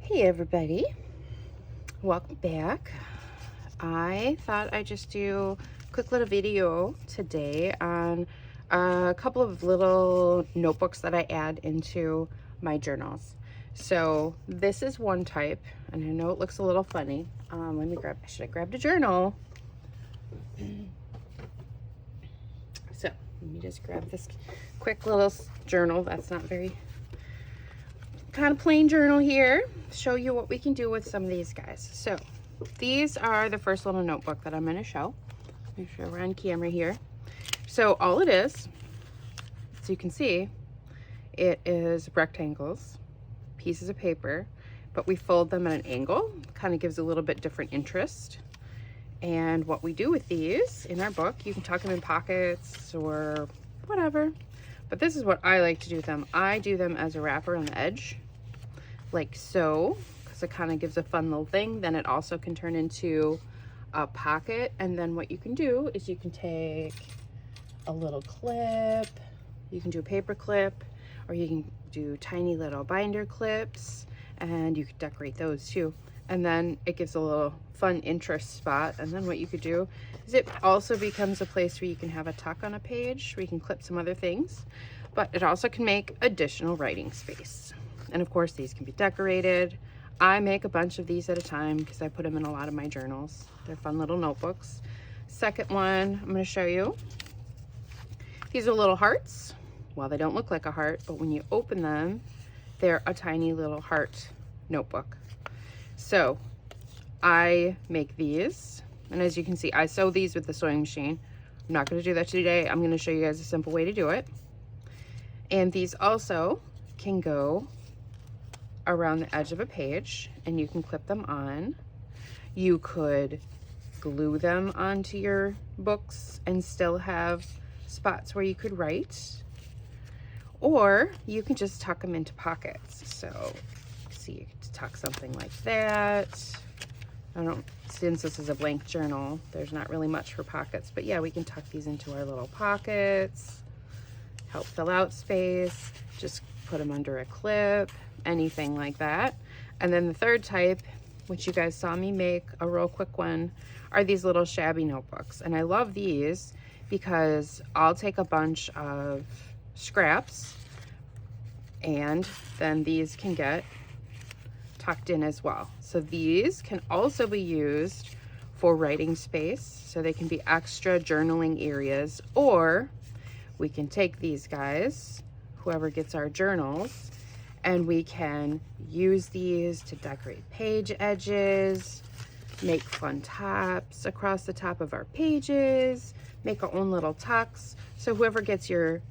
Hey everybody, welcome back. I thought I'd just do a quick little video today on a couple of little notebooks that I add into my journals. So this is one type, and I know it looks a little funny. I should have grabbed a journal. So let me just grab this quick little journal that's not very kind of plain journal here, show you what we can do with some of these guys. So these are the first little notebook that I'm going to show. Make sure we're on camera here. So all it is, as you can see, it is rectangles, pieces of paper, but we fold them at an angle. Kind of gives a little bit different interest. And what we do with these in our book, you can tuck them in pockets or whatever. But this is what I like to do with them. I do them as a wrapper on the edge, like so, because it kind of gives a fun little thing. Then it also can turn into a pocket. And then what you can do is you can take a little clip, you can do a paper clip, or you can do tiny little binder clips, and you could decorate those too. And then it gives a little fun interest spot. And then what you could do is it also becomes a place where you can have a tuck on a page, where you can clip some other things, but it also can make additional writing space. And of course, these can be decorated. I make a bunch of these at a time because I put them in a lot of my journals. They're fun little notebooks. Second one I'm going to show you. These are little hearts. Well, they don't look like a heart, but when you open them, they're a tiny little heart notebook. So I make these, and as you can see, I sew these with the sewing machine. I'm not going to do that today. I'm going to show you guys a simple way to do it. And these also can go around the edge of a page, and you can clip them on. You could glue them onto your books and still have spots where you could write, or you can just tuck them into pockets. So see, you can tuck something like that. Since this is a blank journal, there's not really much for pockets, but yeah, we can tuck these into our little pockets, help fill out space, just put them under a clip, anything like that. And then the third type, which you guys saw me make a real quick one, are these little shabby notebooks. And I love these because I'll take a bunch of scraps, and then these can get tucked in as well. So these can also be used for writing space, so they can be extra journaling areas, or we can take these guys, whoever gets our journals, and we can use these to decorate page edges, make fun tops across the top of our pages, make our own little tucks. So whoever gets your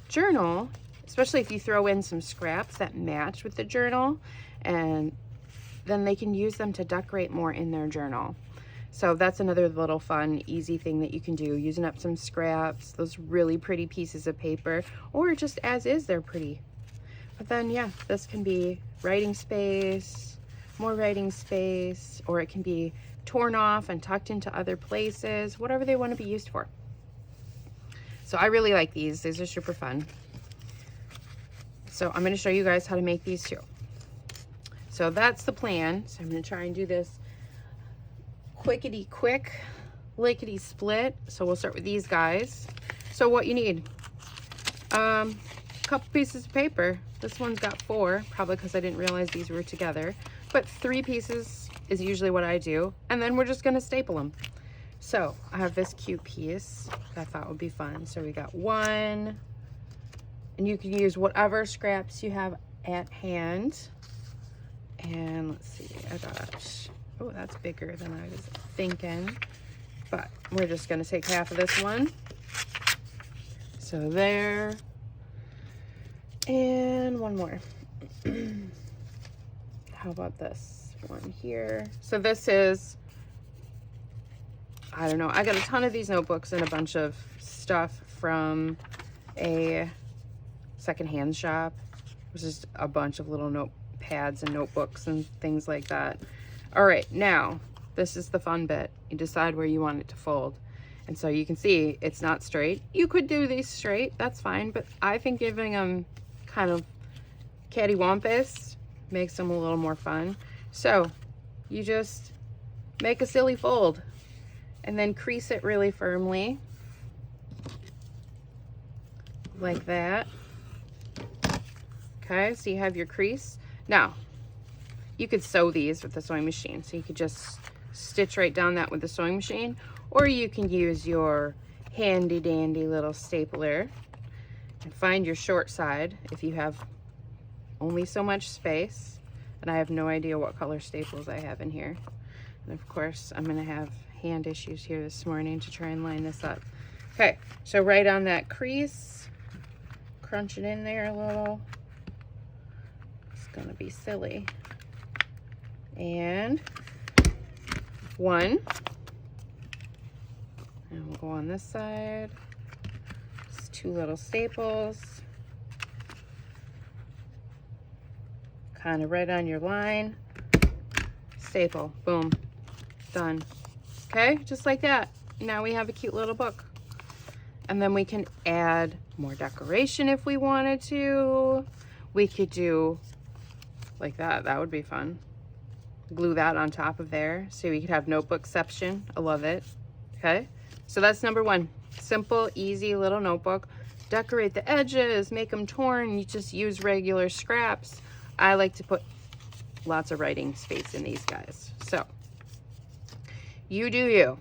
journal, especially if you throw in some scraps that match with the journal, and then they can use them to decorate more in their journal. So that's another little fun, easy thing that you can do, using up some scraps, those really pretty pieces of paper, or just as is, they're pretty. But then, yeah, this can be writing space, more writing space, or it can be torn off and tucked into other places, whatever they want to be used for. So I really like these. These are super fun. So I'm going to show you guys how to make these too. So that's the plan. So I'm going to try and do this quickity quick, lickety split. So we'll start with these guys. So what you need, a couple pieces of paper. This one's got 4, probably because I didn't realize these were together, but 3 pieces is usually what I do. And then we're just going to staple them. So I have this cute piece that I thought would be fun. So we got 1, and you can use whatever scraps you have at hand. And let's see, I got, oh, that's bigger than I was thinking, but we're just going to take half of this one. So there, and one more. How about this one here? So this is, I don't know, I got a ton of these notebooks and a bunch of stuff from a secondhand shop. It was just a bunch of little notepads and notebooks and things like that. All right, now this is the fun bit. You decide where you want it to fold. And so you can see it's not straight. You could do these straight, that's fine, but I think giving them kind of cattywampus makes them a little more fun. So you just make a silly fold and then crease it really firmly like that. Okay, so you have your crease. Now you could sew these with the sewing machine, so you could just stitch right down that with the sewing machine, or you can use your handy dandy little stapler and find your short side if you have only so much space. And I have no idea what color staples I have in here. And of course, I'm gonna have hand issues here this morning to try and line this up. Okay, so right on that crease, crunch it in there a little. It's gonna be silly. And one. And we'll go on this side. Just 2 little staples. Kind of right on your line. Staple, boom, done. Okay, just like that. Now we have a cute little book. And then we can add more decoration if we wanted to. We could do like that, that would be fun. Glue that on top of there so we could have notebookception. I love it. Okay, so that's number 1. Simple, easy little notebook. Decorate the edges, make them torn. You just use regular scraps. I like to put lots of writing space in these guys. So you do you.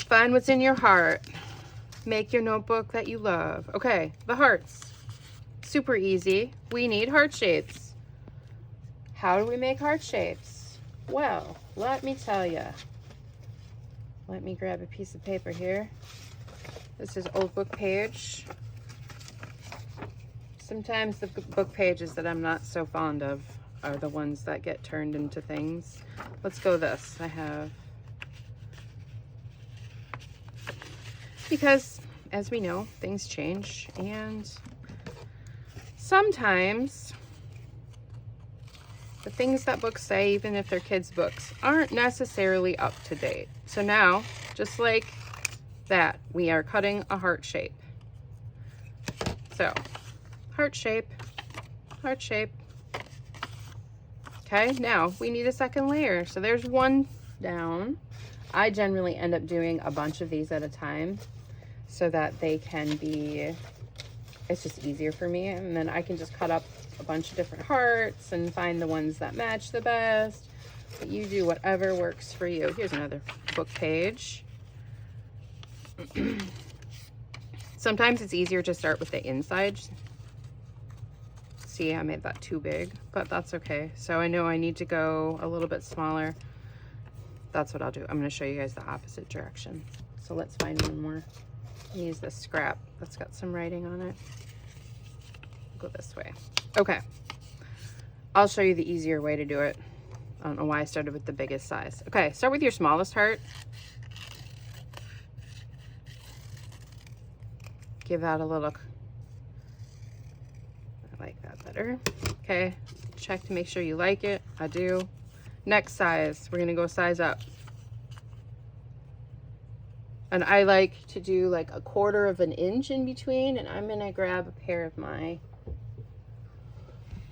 Find what's in your heart. Make your notebook that you love. Okay, the hearts. Super easy. We need heart shapes. How do we make heart shapes? Well, let me tell you. Let me grab a piece of paper here. This is old book page. Sometimes the book pages that I'm not so fond of are the ones that get turned into things. Let's go this. I have, because as we know, things change, and sometimes the things that books say, even if they're kids' books, aren't necessarily up to date. So now, just like that, we are cutting a heart shape. So, heart shape, heart shape. Okay, now we need a second layer. So there's one down. I generally end up doing a bunch of these at a time so that they can be, it's just easier for me. And then I can just cut up a bunch of different hearts and find the ones that match the best. But you do whatever works for you. Here's another book page. Sometimes it's easier to start with the inside. See, I made that too big, but that's okay. So I know I need to go a little bit smaller. That's what I'll do. I'm going to show you guys the opposite direction. So let's find one more. Use this scrap that's got some writing on it. Go this way. Okay, I'll show you the easier way to do it. I don't know why I started with the biggest size. Okay, start with your smallest heart. Give that a little, I like that better. Okay, check to make sure you like it. I do. Next size, we're gonna go size up. And I like to do like 1/4 of an inch in between, and I'm gonna grab a pair of my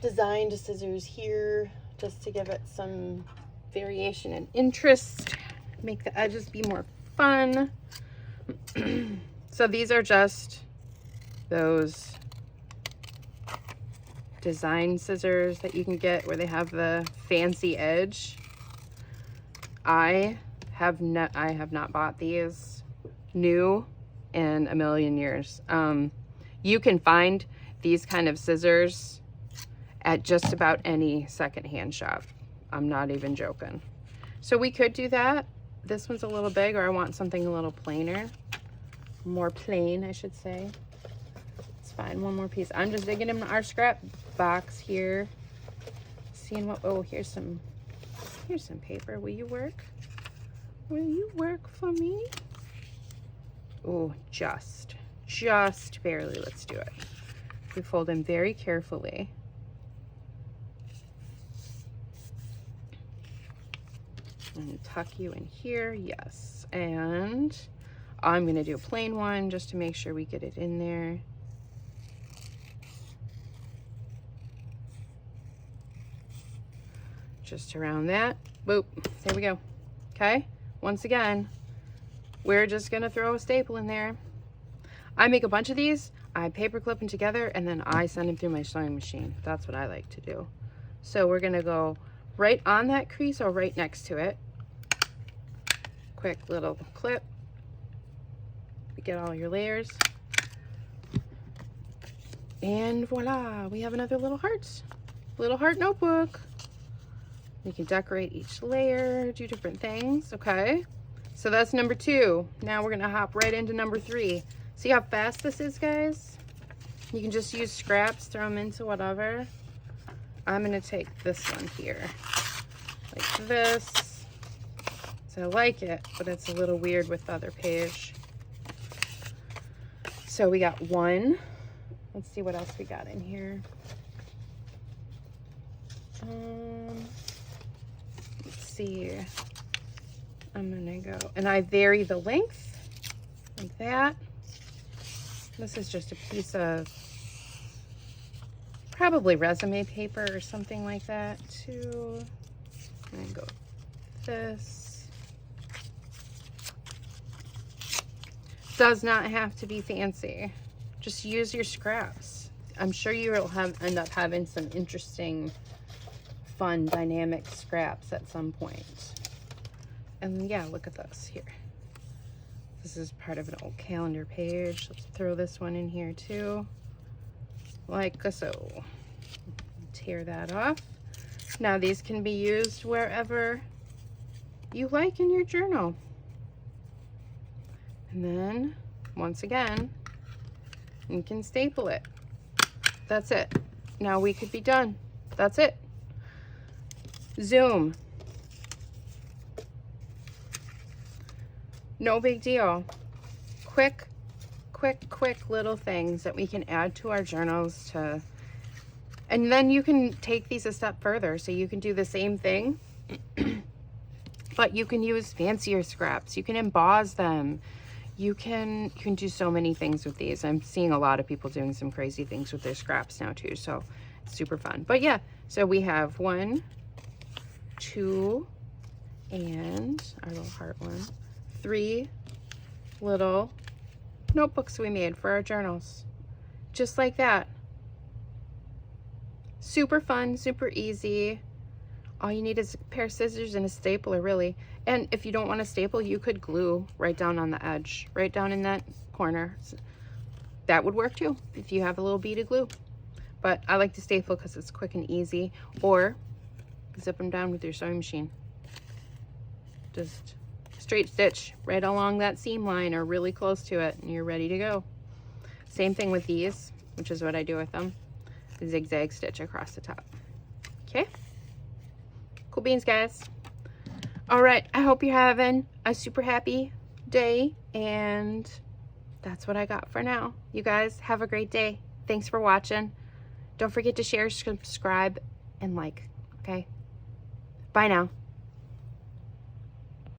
designed scissors here just to give it some variation and interest, make the edges be more fun. So these are just those design scissors that you can get where they have the fancy edge. I have not bought these new in a million years. You can find these kind of scissors at just about any secondhand shop. I'm not even joking. So we could do that. This one's a little big, or I want something a little plainer. More plain, I should say. It's fine, one more piece. I'm just digging in our scrap box here. Seeing what, oh, here's some paper. Will you work? Will you work for me? Oh, just barely. Let's do it. We fold them very carefully. And tuck you in here, yes. And I'm gonna do a plain one just to make sure we get it in there. just around that. Boop, there we go. Okay, once again, we're just gonna throw a staple in there. I make a bunch of these, I paper clip them together, and then I send them through my sewing machine. That's what I like to do. So we're gonna go right on that crease or right next to it. Quick little clip. Get all your layers. And voila, we have another little heart notebook. You can decorate each layer, do different things. Okay, so that's number 2. Now we're gonna hop right into number 3. See how fast this is, guys? You can just use scraps, throw them into whatever. I'm gonna take this one here, like this. So I like it, but it's a little weird with the other page. So we got 1. Let's see what else we got in here. Let's see. I'm gonna go, and I vary the length like that. This is just a piece of probably resume paper or something like that too. And go with this. Does not have to be fancy. Just use your scraps. I'm sure you will end up having some interesting, fun, dynamic scraps at some point. And yeah, look at this here. This is part of an old calendar page. Let's throw this one in here too, like so. Tear that off. Now these can be used wherever you like in your journal. And then, once again, you can staple it. That's it. Now we could be done. That's it. Zoom. No big deal. Quick little things that we can add to our journals to, and then you can take these a step further. So you can do the same thing, but you can use fancier scraps. You can emboss them. You can do so many things with these. I'm seeing a lot of people doing some crazy things with their scraps now too. So it's super fun. But yeah, so we have 1, 2, and our little heart one. 3 little notebooks we made for our journals. Just like that. Super fun, super easy. All you need is a pair of scissors and a stapler, really. And if you don't want to staple, you could glue right down on the edge, right down in that corner. That would work too, if you have a little bead of glue. But I like to staple because it's quick and easy. Or zip them down with your sewing machine. Just straight stitch right along that seam line or really close to it, and you're ready to go. Same thing with these, which is what I do with them. Zigzag stitch across the top. Okay, cool beans, guys. All right, I hope you're having a super happy day, and that's what I got for now. You guys have a great day. Thanks for watching. Don't forget to share, subscribe, and like. Okay, bye now.